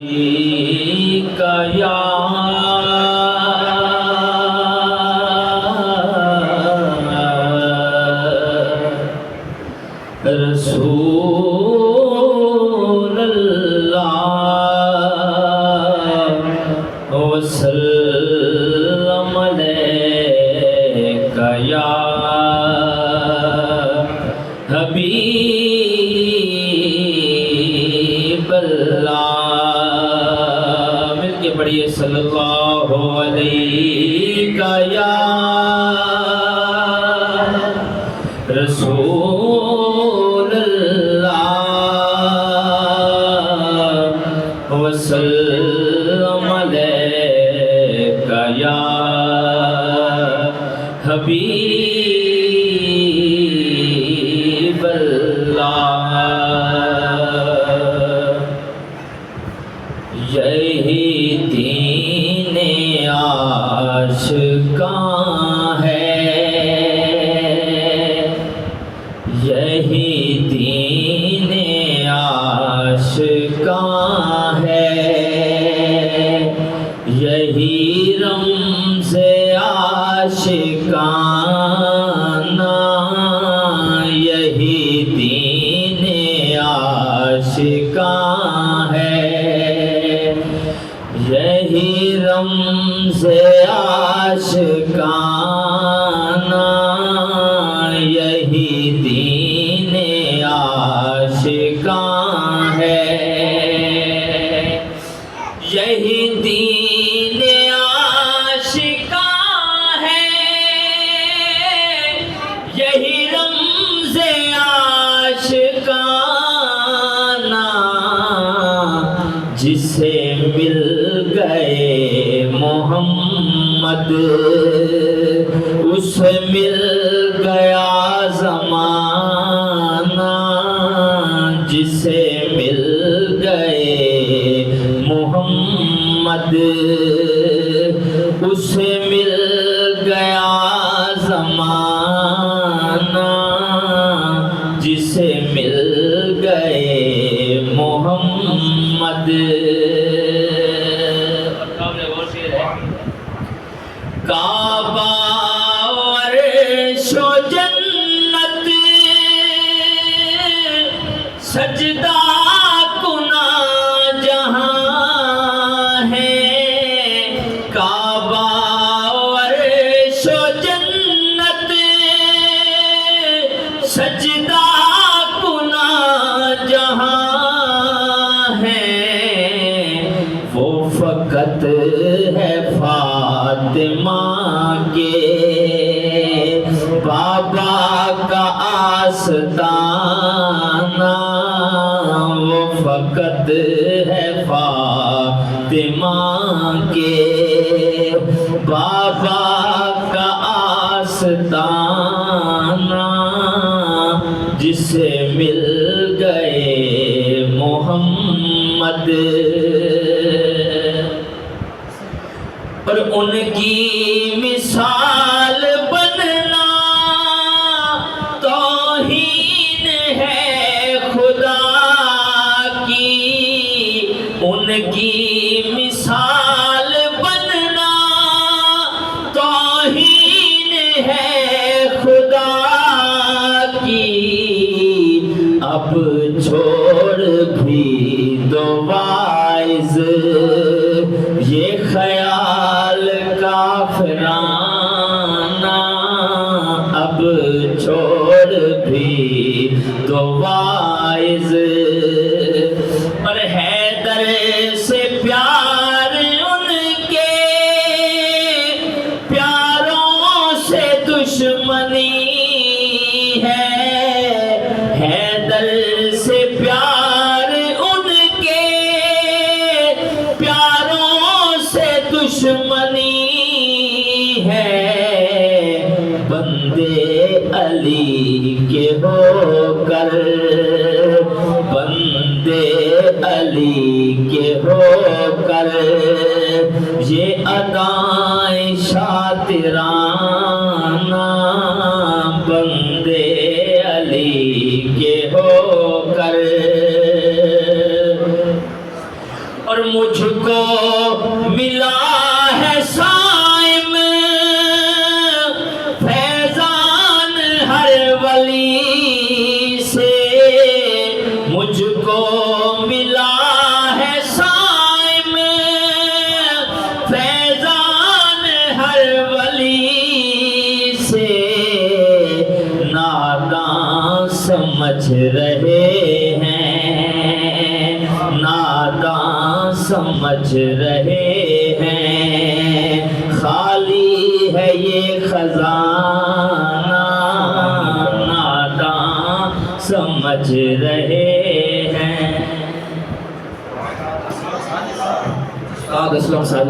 کا یا رسول اللہ وسلم علیکہ یا حبیب اللہ، پڑھیے صلی اللہ علیہ یا رسول اللہ وسلم علیکہ یا حبیب اللہ۔ یہی دین عاشقاں ہے، یہی دین عاشقاں ہے، یہی رمز عاشقانہ، یہی دین عاشقاں ہے، یہی رمز عاشقانہ، یہی دین عاشقاں ہے، یہی دین عاشقاں ہے، یہی رمز عاشقانہ، جسے مل گئے محمد اسے مل گیا زمانہ، جسے مل گئے محمد اسے مل گیا زمانہ، جسے مل گئے محمد۔ کعبہ عرش و جنت سجدہ کنا جہاں ہے، کعبہ عرش و جنت سجدہ کنا جہاں ہے، وہ فقط ہے فاطمہ کے بابا کا آستانہ، وہ فقط ہے فاطمہ کے بابا کا آستانہ، جسے مل گئے محمد، اور ان کی مثال بننا توہین ہے خدا کی، ان کی مثال بننا توہین ہے خدا کی، اب چھوڑ بھی دو وائز یہ خیال کافرانہ، اب چھوڑ بھی دو وائز، اور حیدر سے پیار ان کے پیاروں سے دشمنی ہے، حیدر سے پیار ان کے پیاروں سے دشمنی ہے، بندے علی کے ہو کر، بندے علی کے ہو کر یہ ادائیں شاطرانہ، بندے علی کے ہو کر، اور مجھ کو ملا ہے صائم فیضان ہر ولی سے، مجھ کو ملا ہے صائم فیضان ہر ولی سے، ناداں سمجھ رہے ہیں، ناداں سمجھ رہے ہیں، خالی ہے یہ خزانہ، ناداں سمجھ رہے ہیں۔ اسلام صاحب